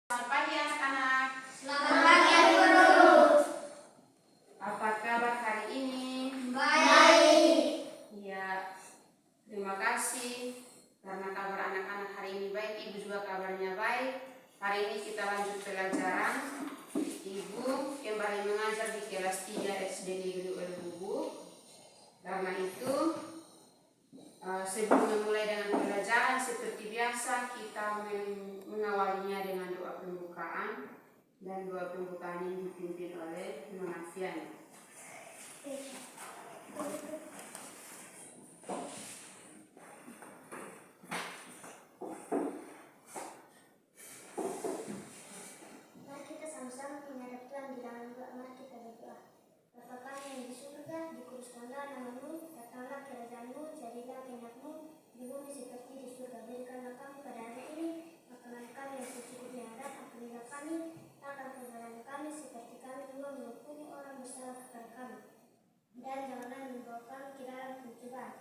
Selamat pagi anak-anak. Selamat pagi guru. Apa kabar hari ini? Baik. Ya, terima kasih karena kabar anak-anak hari ini baik. Ibu juga kabarnya baik. Hari ini kita lanjut pelajaran. Ibu kembali mengajar di kelas 3 SD Negeri Ulebubu. Karena itu sebelum memulai dengan pelajaran seperti biasa kita mengawalinya dengan doa pembukaan, dan doa pembukaan ini dipimpin oleh Nona Fiani. Mari kita sama-sama menghadap Tuhan di dalam doa. Mari kita berdoa. Bapa kami yang di surga, dikuduskanlah namamu, datanglah kerajaanmu, jadilah kehendakmu di bumi seperti di surga. Berikanlah kami pada hari ini makanan kami yang secukupnya, dan ampunilah kami akan kesalahan kami seperti kami juga mengampuni orang bersalah kepada kami. Dan janganlah membawa kami ke dalam pencobaan,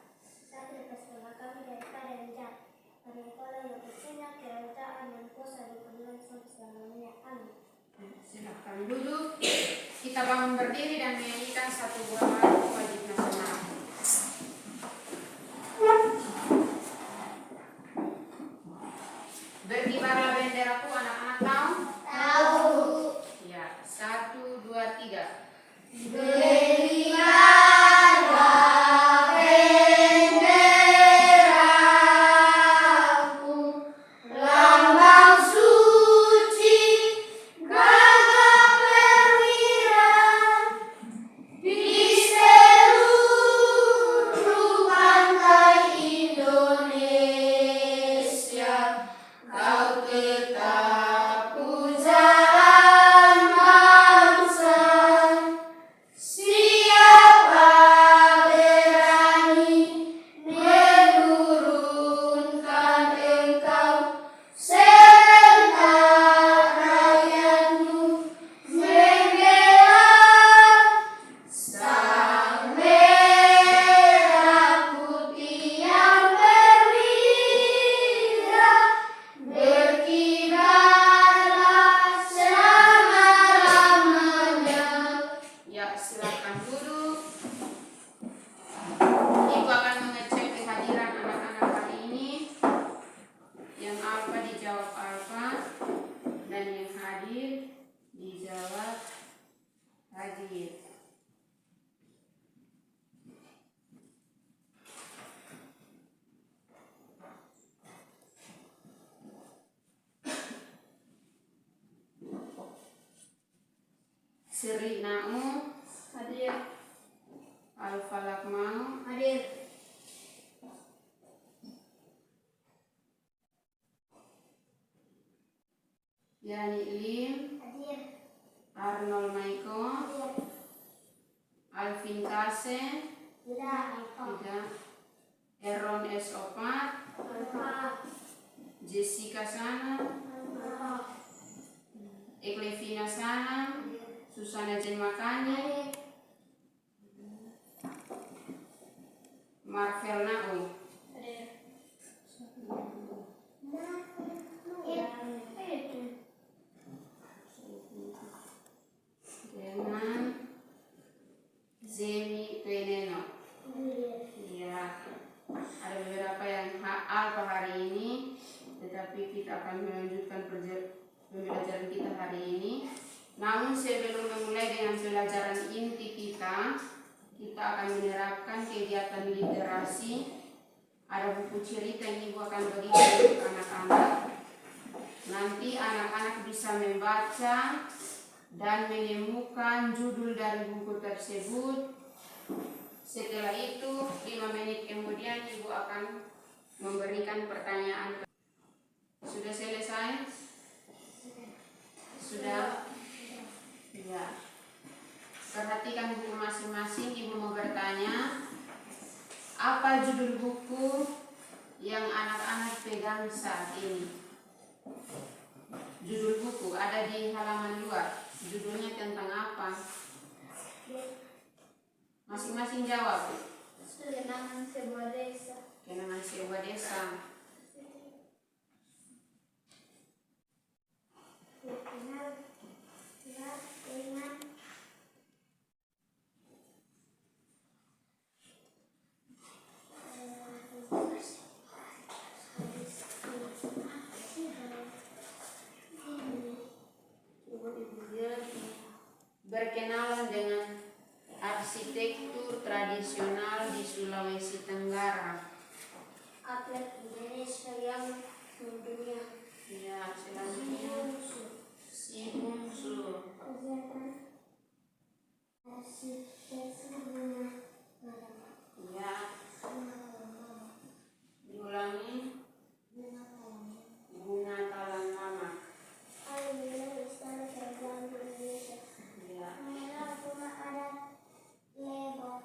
tetapi lepaskanlah kami daripada yang jahat. Karena Engkaulah yang punya kerajaan dan kuasa dan kemuliaan sampai selamanya. Amin. Silakan duduk. Kita bangun berdiri dan menyanyikan satu buah lagu wajib nasional. Berkibarlah benderaku, anak-anak tahu? Tahu. Ya, 1, 2, 3. Berkibarlah benderaku, lambang suci, gagah perwira di seluruh pantai Indonesia. Kau tetap pujaan bangsa. Siapa berani menurunkan engkau? Serentak rakyatmu membela sang merah putih yang perwira. Berkibarlah selama-lamanya. Ya, silakan duduk. Ibu akan mengecek kehadiran anak-anak hari ini. Yang alfa dijawab alfa, dan yang hadir dijawab hadir. Sri Nau hadir. Alfa Lakmau Hadir. Yani Lim, Hadir. Arnold Maiko, Hadir. Alvin Kase, Tidak. tidak. Eron S. Opat, Jessica Sana, Eklevina Sana, Susana Jenmakani, Marvel Nau. Dengan Zemi Peneno. Ya, ada beberapa yang alfa hari ini, tetapi kita akan melanjutkan pembelajaran kita hari ini. Namun sebelum memulai dengan pelajaran inti kita akan menerapkan kegiatan literasi. Ada buku cerita yang ibu akan bagikan untuk anak-anak. Nanti anak-anak bisa membaca dan menemukan judul dari buku tersebut. Setelah itu 5 menit kemudian ibu akan memberikan pertanyaan. Sudah selesai? Sudah? Ya. Perhatikan buku masing-masing. Ibu mau bertanya, apa judul buku yang anak-anak pegang saat ini? Judul buku ada di halaman 2. Judulnya tentang apa? Masing-masing jawab. Kenangan sebuah desa. Kenangan sebuah desa. Perkenalan dengan arsitektur tradisional di Sulawesi Tenggara. Atlet Indonesia yang mendunia. Ya, selanjutnya si bungsu. Kegiatan arsitektur guna Padang. Ya, diulangi. Guna Talang Mama. Alhamdulillah Istana Kerajaan Indonesia. Ya, Inilah rumah adat Lebong.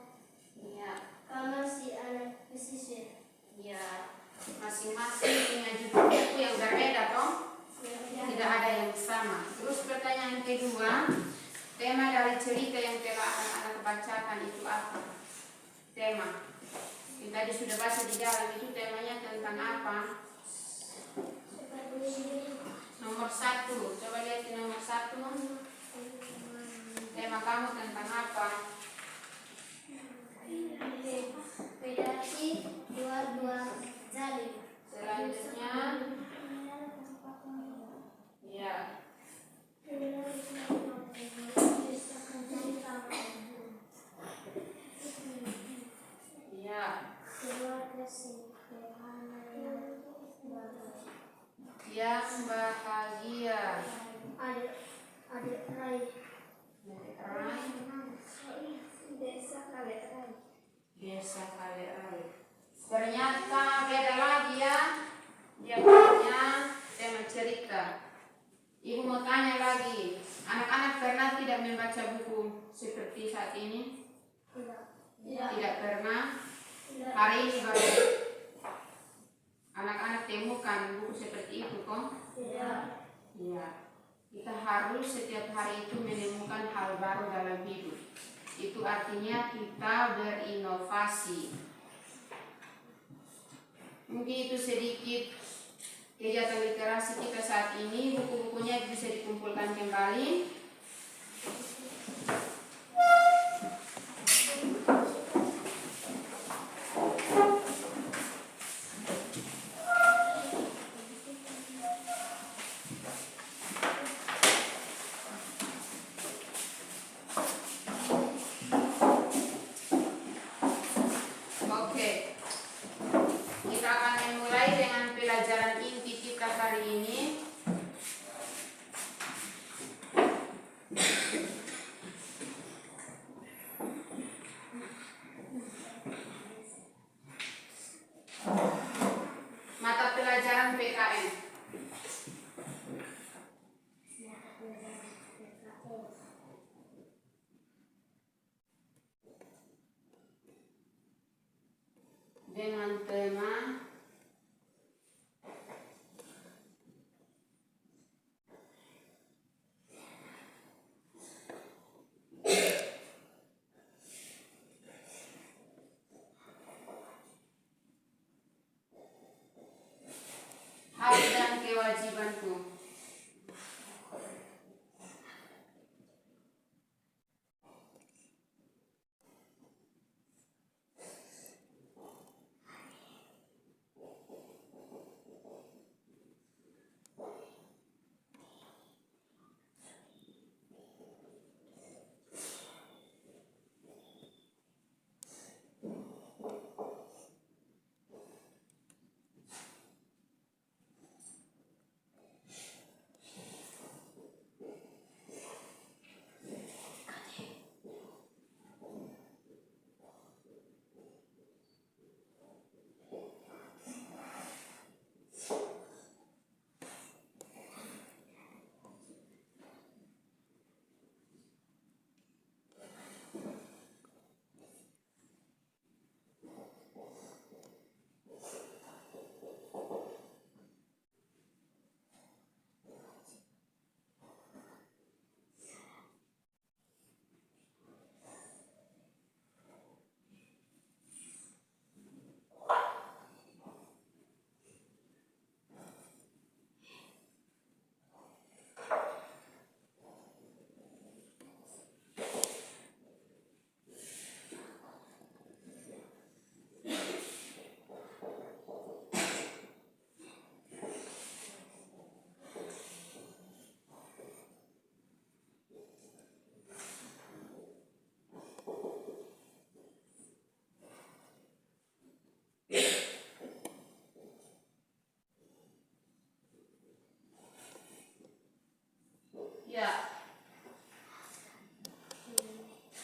ya, Kamar si anak pesisir. ya. Masing-masing punya judul buku yang berbeda, toh? Tidak ada yang sama. Terus pertanyaan kedua, tema dari cerita yang telah anak-anak bacakan itu apa? Tema yang tadi sudah baca di dalam itu temanya tentang apa? Nomor 1, coba lihat di nomor 1. Tema kamu tentang apa? Pedati dua zalim. Selanjutnya, ya, ya, Keluarga sederhana yang bahagia. Adik Rai. Rai, Desa Kalerai. biasa kali Rai. Ternyata beda lagi ya. Dia punya tema cerita. Ibu mau tanya lagi, anak-anak pernah tidak membaca buku seperti saat ini? Tidak pernah. Hari ini baru anak-anak temukan buku seperti itu, kok? Iya. Kita harus setiap hari itu menemukan hal baru dalam hidup. Itu artinya kita berinovasi. Mungkin itu sedikit kegiatan literasi kita saat ini. Buku-bukunya bisa dikumpulkan kembali. Oke. Kita akan memulai dengan pelajaran inti kita hari ini.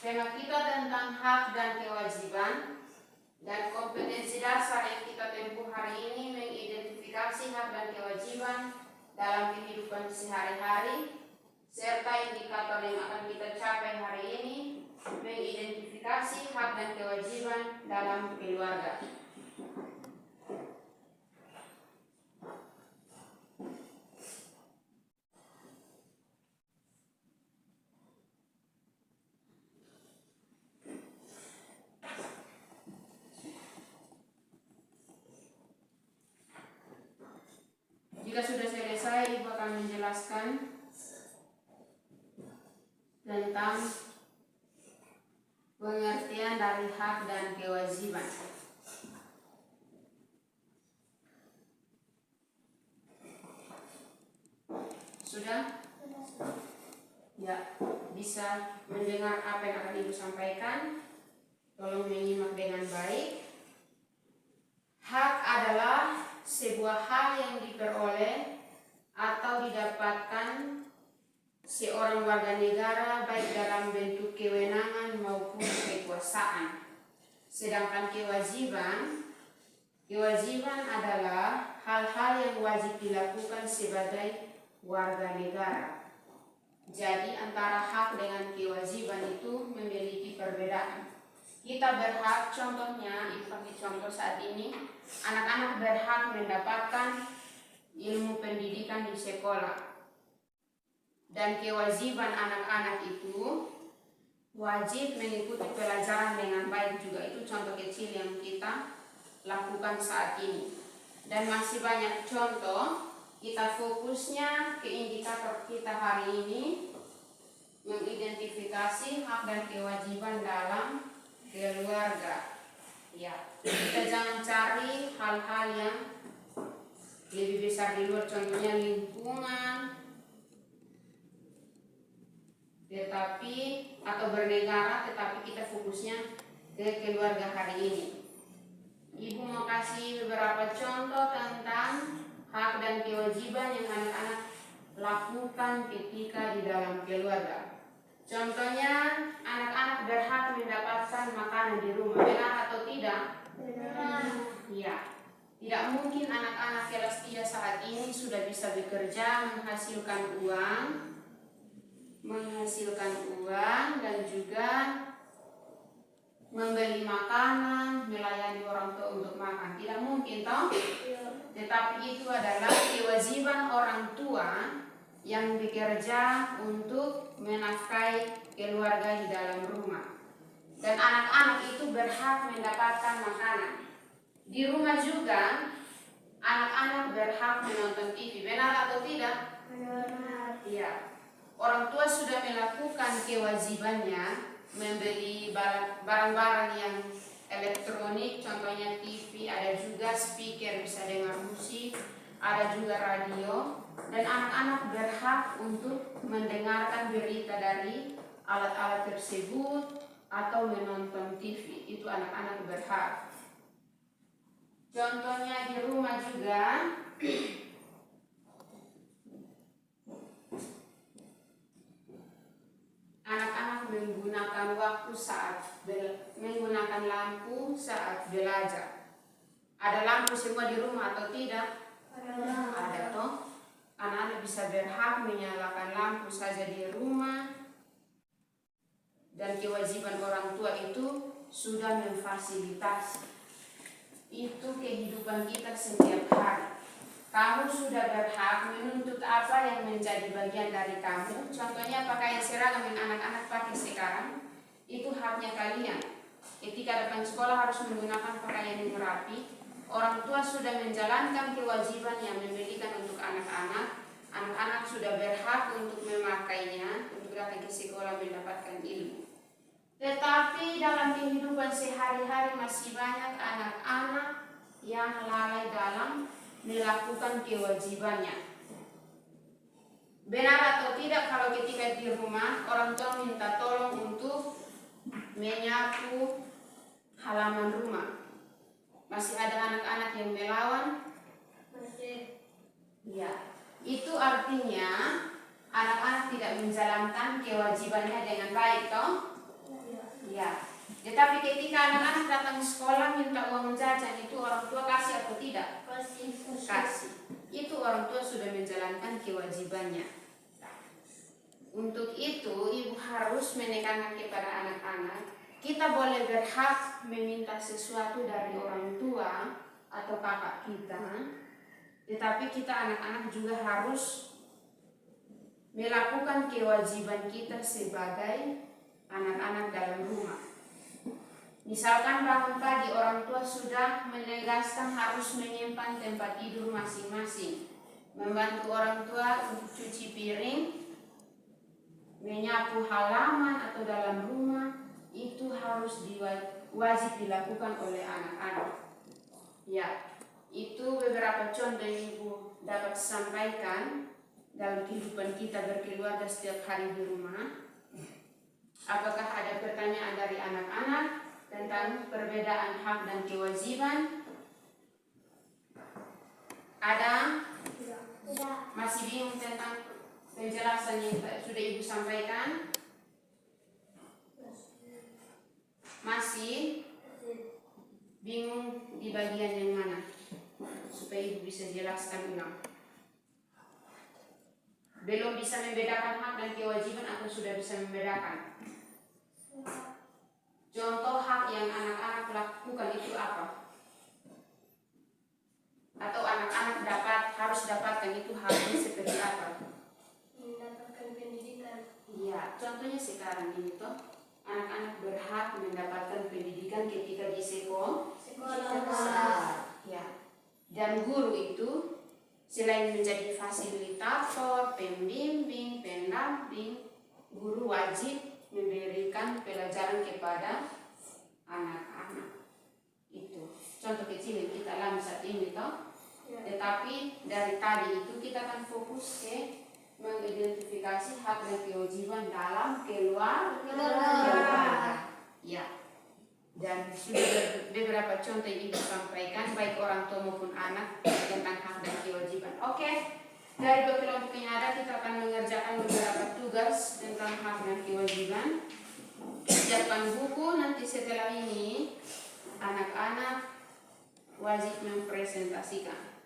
tema kita tentang hak dan kewajiban, dan kompetensi dasar yang kita tempuh hari ini mengidentifikasi hak dan kewajiban dalam kehidupan sehari-hari, serta indikator yang akan kita capai hari ini mengidentifikasi hak dan kewajiban dalam keluarga. Jika sudah selesai, Ibu akan menjelaskan tentang pengertian dari hak dan kewajiban. Sudah? Ya, bisa mendengar apa yang akan Ibu sampaikan. Tolong menyimak dengan baik. Hak adalah sebuah hal yang diperoleh atau didapatkan seorang warga negara baik dalam bentuk kewenangan maupun kekuasaan. Sedangkan kewajiban adalah hal-hal yang wajib dilakukan sebagai warga negara. Jadi antara hak dengan kewajiban itu memiliki perbedaan. Kita berhak, contohnya, Ibu pakai contoh saat ini, anak-anak berhak mendapatkan ilmu pendidikan di sekolah. Dan kewajiban anak-anak itu wajib mengikuti pelajaran dengan baik juga. Itu contoh kecil yang kita lakukan saat ini. Dan masih banyak contoh, kita fokusnya ke indikator kita hari ini, mengidentifikasi hak dan kewajiban dalam keluarga. Ya, kita jangan cari hal-hal yang lebih besar di luar, contohnya lingkungan, tetapi atau bernegara, tetapi kita fokusnya ke keluarga hari ini. Ibu mau kasih beberapa contoh tentang hak dan kewajiban yang anak-anak lakukan ketika di dalam keluarga. Contohnya, anak-anak berhak mendapatkan makanan di rumah, benar atau tidak? Benar. Ya, tidak mungkin anak-anak kelas 3 saat ini sudah bisa bekerja, menghasilkan uang dan juga membeli makanan, melayani orang tua untuk makan. Tidak mungkin, toh? Tetapi itu adalah kewajiban orang tua yang bekerja untuk menafkahi keluarga di dalam rumah. Dan anak-anak itu berhak mendapatkan makanan. Di rumah juga anak-anak berhak menonton TV. Benar atau tidak? Benar. Iya. Orang tua sudah melakukan kewajibannya membeli barang-barang yang elektronik, contohnya TV, ada juga speaker bisa dengar musik, ada juga radio. Dan anak-anak berhak untuk mendengarkan berita dari alat-alat tersebut atau menonton TV. Itu anak-anak berhak. Contohnya di rumah juga, anak-anak menggunakan menggunakan lampu saat belajar. Ada lampu semua di rumah atau tidak? Ada toh. Anak-anak bisa berhak menyalakan lampu saja di rumah. Dan kewajiban orang tua itu sudah memfasilitasi. Itu kehidupan kita setiap hari. Kamu sudah berhak menuntut apa yang menjadi bagian dari kamu. Contohnya pakaian seragam yang anak-anak pakai sekarang, itu haknya kalian. Ketika datang sekolah harus menggunakan pakaian yang rapi. Orang tua sudah menjalankan kewajiban yang memberikan untuk anak-anak. Anak-anak sudah berhak untuk memakainya, untuk datang ke sekolah mendapatkan ilmu. Tetapi dalam kehidupan sehari-hari masih banyak anak-anak yang lalai dalam melakukan kewajibannya. Benar atau tidak kalau ketika di rumah orang tua minta tolong untuk menyapu halaman rumah, masih ada anak-anak yang melawan? Masih. Ya, itu artinya anak-anak tidak menjalankan kewajibannya dengan baik, toh? Ya. Ya, tetapi ketika anak-anak datang sekolah minta uang jajan, itu orang tua kasih atau tidak? Kasih. Itu orang tua sudah menjalankan kewajibannya. Untuk itu, ibu harus menekankan kepada anak-anak, kita boleh berhak meminta sesuatu dari orang tua atau kakak kita, tetapi kita anak-anak juga harus melakukan kewajiban kita sebagai anak-anak dalam rumah. Misalkan bangun pagi orang tua sudah menegaskan harus menyimpan tempat tidur masing-masing, membantu orang tua untuk cuci piring, menyapu halaman atau dalam rumah, itu harus wajib dilakukan oleh anak-anak. Ya, itu beberapa contoh yang ibu dapat sampaikan dalam kehidupan kita berkeluarga setiap hari di rumah. Apakah ada pertanyaan dari anak-anak tentang perbedaan hak dan kewajiban? Ada? Tidak. Masih bingung tentang penjelasan yang sudah ibu sampaikan? Masih bingung di bagian yang mana? Supaya ibu bisa jelaskan ulang. Belum bisa membedakan hak dan kewajiban atau sudah bisa membedakan? Contoh hak yang anak-anak lakukan itu apa? Atau anak-anak harus dapatkan itu haknya seperti apa? Mendapatkan pendidikan. Iya, contohnya sekarang ini toh, anak-anak berhak mendapatkan pendidikan ketika di sekolah. Ya. Dan guru itu selain menjadi fasilitator, pembimbing, pendamping, guru wajib memberikan pelajaran kepada anak-anak. Itu contoh kecil yang kita alami saat ini toh. Ya. Tetapi dari tadi itu kita akan fokus ke mengidentifikasi hak dan kewajiban dalam keluarga. Ya. Dan sudah beberapa contoh yang ibu sampaikan baik orang tua maupun anak tentang hak dan kewajiban. Oke. Dari kelompok yang ada kita akan mengerjakan beberapa tugas tentang hak dan kewajiban. Siapkan buku, nanti setelah ini anak-anak wajib mempresentasikan.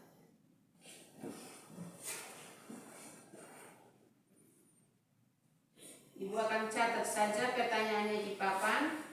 Ibu akan catat saja pertanyaannya di papan.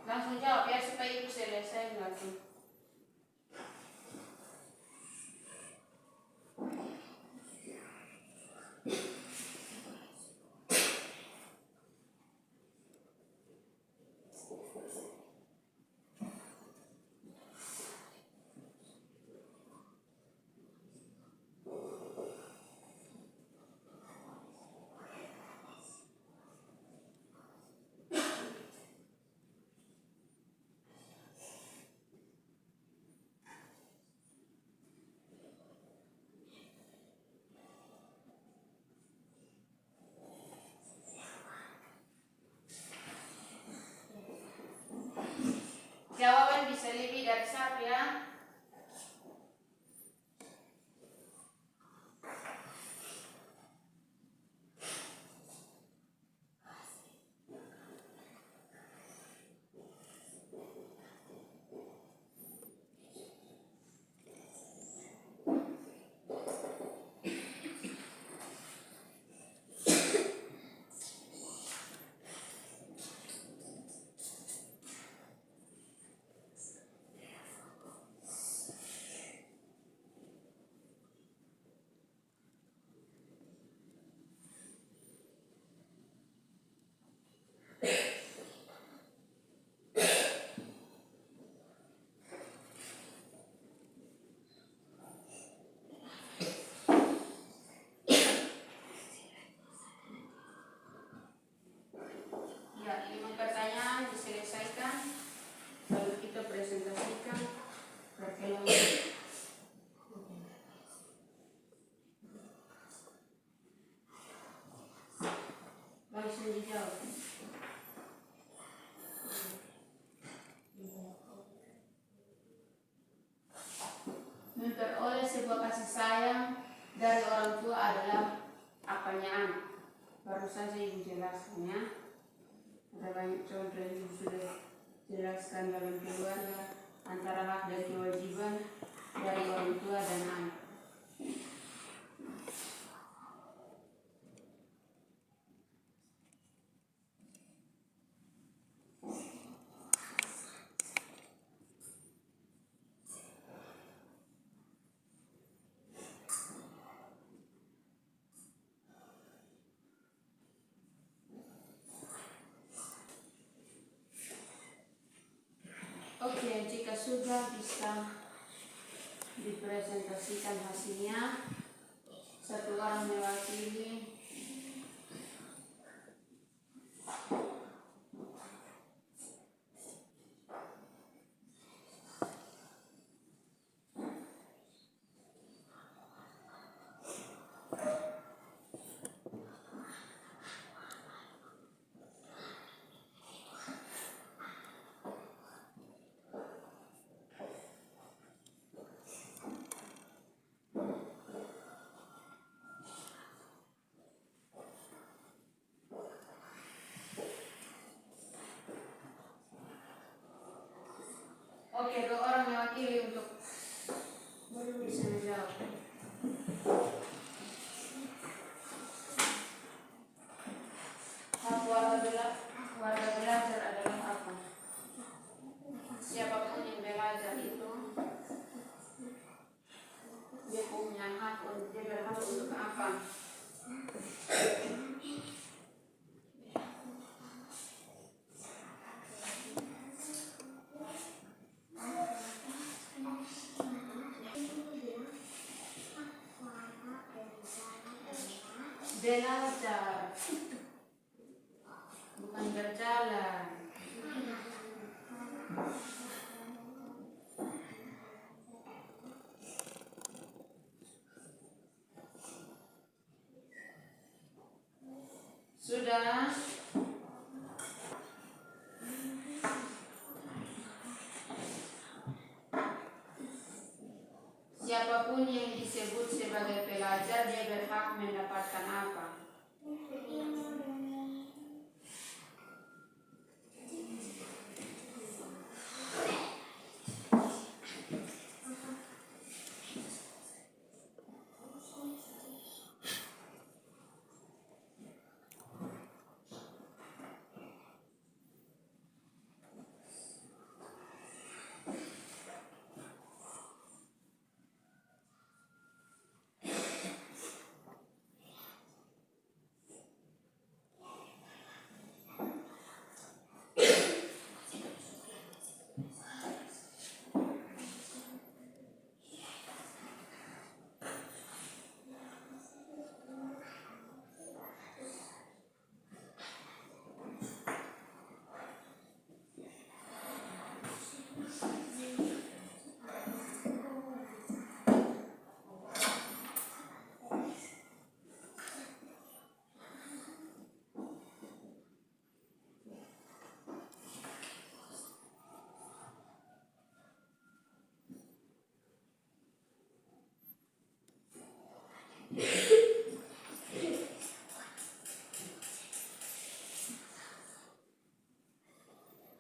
Langsung jawab ya supaya ibu selesai langsung. Jawaban bisa lebih dari satu ya. Ya, 5 pertanyaan diselesaikan. Lalu kita presentasikan perkembangan. Langsung dijawab. Memperoleh sebuah kasih sayang dari orang tua adalah apanya anak? Baru saja ibu jelaskan ya. Ada banyak contoh yang ibu sudah jelaskan dalam keluarga antara hak dan kewajiban dari orang tua dan anak. Oke, jika sudah bisa dipresentasikan hasilnya, satu orang mewakili. Oke, 2 orang mewakili untuk bisa menjawab. Hak warga belajar adalah apa? Siapapun yang belajar itu dia punya hak, dia berhak untuk apa? Belajar, bukan berjalan. Sudah? Siapapun yang disebut sebagai pelajar, dia berhak mendapatkan apa?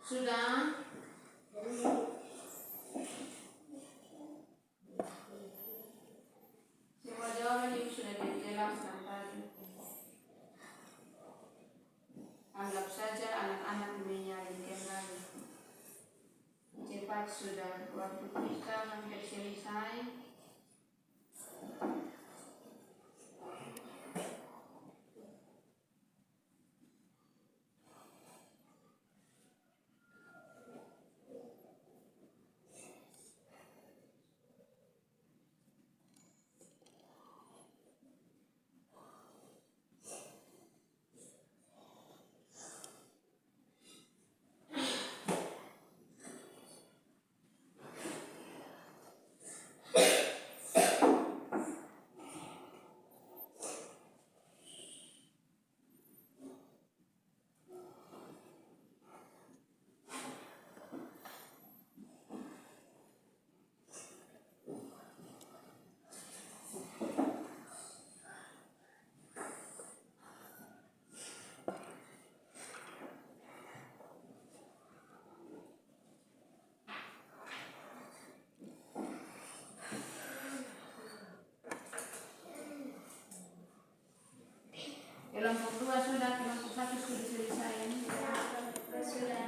Sudah? Semua jawaban ibu sudah dijelaskan tadi. Anggap saja anak-anak menyalin kembali. Cepat sudah, waktu kita hampir selesai. Kelompok 2 sudah, kelompok 1 sudah selesai. Sudah.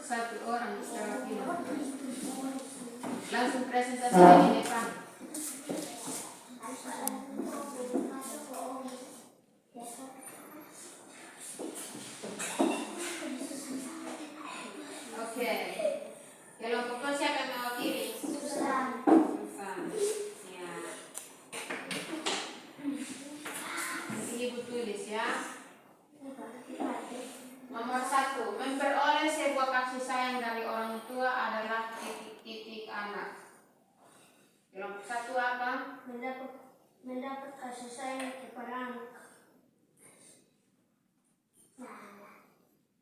Satu orang secara final. Langsung presentasi di depan. Oke. Kelompok 2 siapa yang mewakili? Susan. Susan. Ya. Ibu tulis ya. Nomor 1, memperoleh sebuah kasih sayang dari orang tua adalah titik-titik anak. Kelompok 1 apa? Mendapat kasih sayang kepada anak.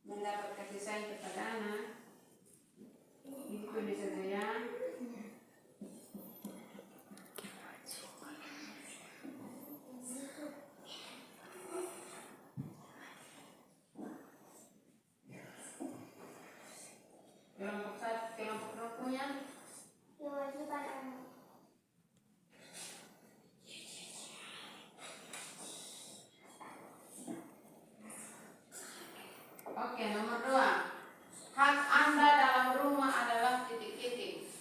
Mendapat kasih sayang kepada anak. Ibu tulis saja ya. Kelompok 1, kelompok 2 punya Kewajiban anak. Oke, nomor 2. Hak Anda dalam rumah adalah titik-titik.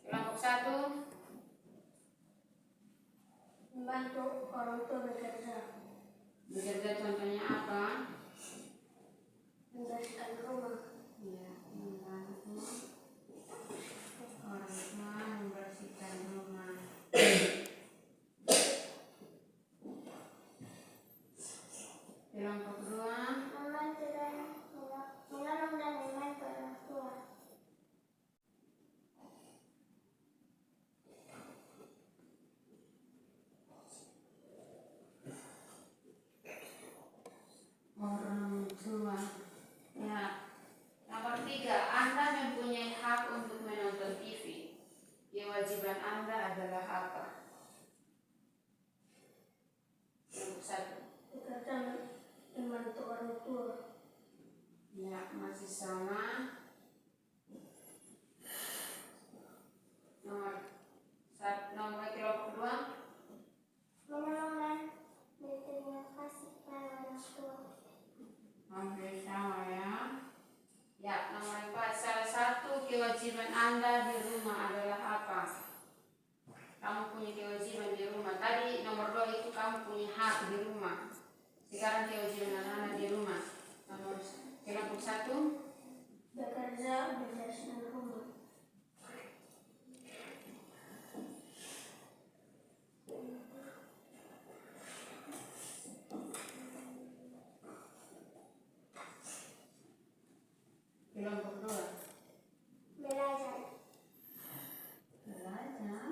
Kelompok 1, Membantu orang tua bekerja. bekerja contohnya apa? Membersihkan rumah. Ya, membantu orang tua membersihkan rumah. Kelompok 2, Membantu dan menolong dan membantu orang tua. orang tua. Ya. Nomor 3, Anda mempunyai hak untuk menonton TV. Kewajiban Anda adalah apa? Kelompok 1. Bekerja membantu orang tua. Ya, masih sama. Nomor kelompok 2. Menolong dan berterima kasih pada orang tua. Hampir sama ya. Ya, nomor 4. Salah satu kewajiban Anda di rumah adalah apa? Kamu punya kewajiban di rumah. Tadi nomor 2 itu kamu punya hak di rumah. Sekarang kewajiban anak-anak di rumah. Nomor kelompok 1. Bekerja membersihkan rumah. Kelompok 2. Belajar. Belajar.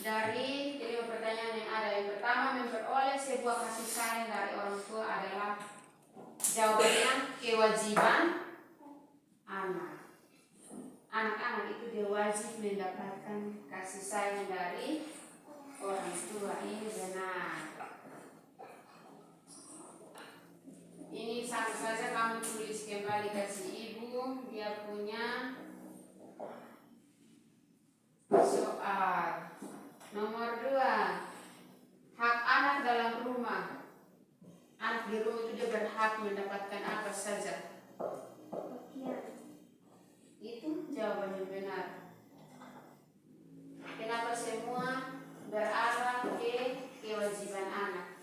dari kelima pertanyaan yang ada, yang pertama, memperoleh sebuah kasih sayang dari orang tua adalah jawabannya kewajiban anak. Anak-anak itu dia wajib mendapatkan kasih sayang dari orang tua. Ini benar. Ini sama saja kamu tulis kembali kasih ibu, dia punya soal. Nomor 2, hak anak dalam rumah. Anak di rumah itu dia berhak mendapatkan apa saja. Itu jawabannya benar. Kenapa semua berarah ke kewajiban anak?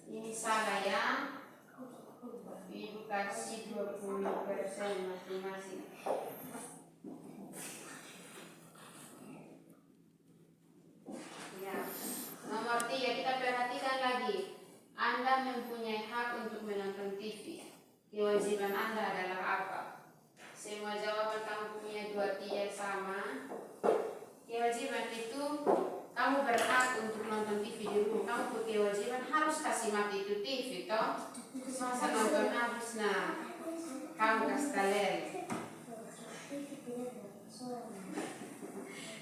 Ini salah ya. Ibu kasih 20% masing-masing. Ya. Nomor 3, kita perhatikan lagi. Anda mempunyai hak untuk menonton TV. Kewajiban Anda adalah apa? Semua jawaban kamu punya 2 tiga sama. Kewajiban itu kamu berhak untuk nonton TV di rumah. Kamu punya kewajiban harus kasih mati itu TV, toh? Masa nonton habis, nah kamu kasih kalian.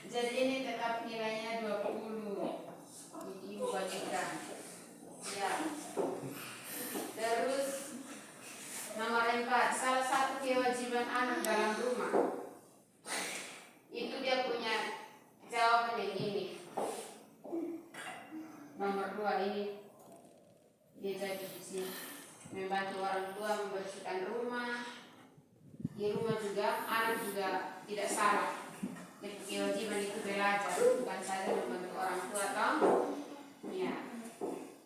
Jadi ini tetap nilainya 20. Jadi ibu bagikan. Ya. Terus nomor 4, salah satu kewajiban anak dalam rumah itu dia punya jawaban yang ini. Nomor 2 ini dia jadi di sini membantu orang tua membersihkan rumah. Di rumah juga anak juga tidak salah. Kewajiban itu belajar, bukan saja membantu orang tua, toh? Ya.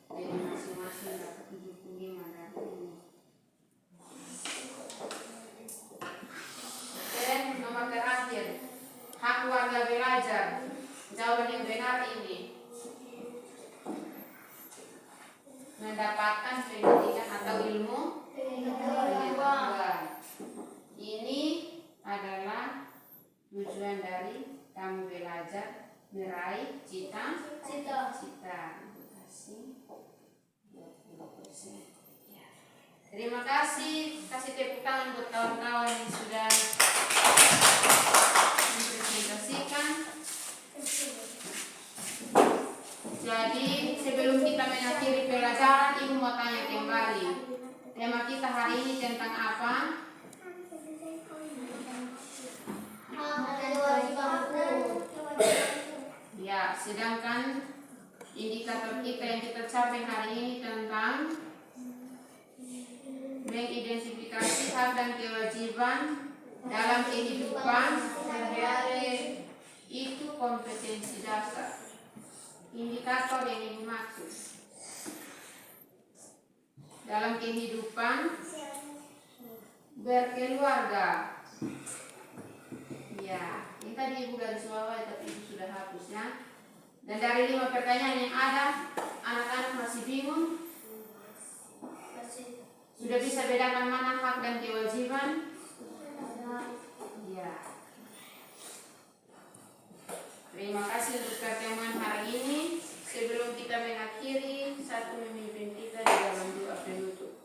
Jadi masing-masing dapat 75 dan ini. Dan nomor terakhir, hak warga belajar. Jawaban yang benar ini. Mendapatkan pendidikan atau ilmu pengetahuan. Ini adalah tujuan dari kamu belajar meraih cita-cita. Terima kasih. Kasih tepuk tangan buat kawan-kawan yang sudah mempresentasikan. Jadi sebelum kita mengakhiri pelajaran, ibu mau tanya kembali. Tema kita hari ini tentang apa? Ya, sedangkan indikator kita yang kita capai hari ini tentang mengidentifikasi hak dan kewajiban dalam kehidupan sehari-hari. Itu kompetensi dasar. Indikator yang ibu maksud dalam kehidupan berkeluarga. Ya, ini tadi ibu garis bawahi tapi ibu sudah hapus ya. Dan dari 5 pertanyaan yang ada, anak-anak masih bingung? Sudah bisa bedakan mana hak dan kewajiban? Ya. Terima kasih untuk pertemuan hari ini. Sebelum kita mengakhiri, satu memimpin kita di dalam doa penutup.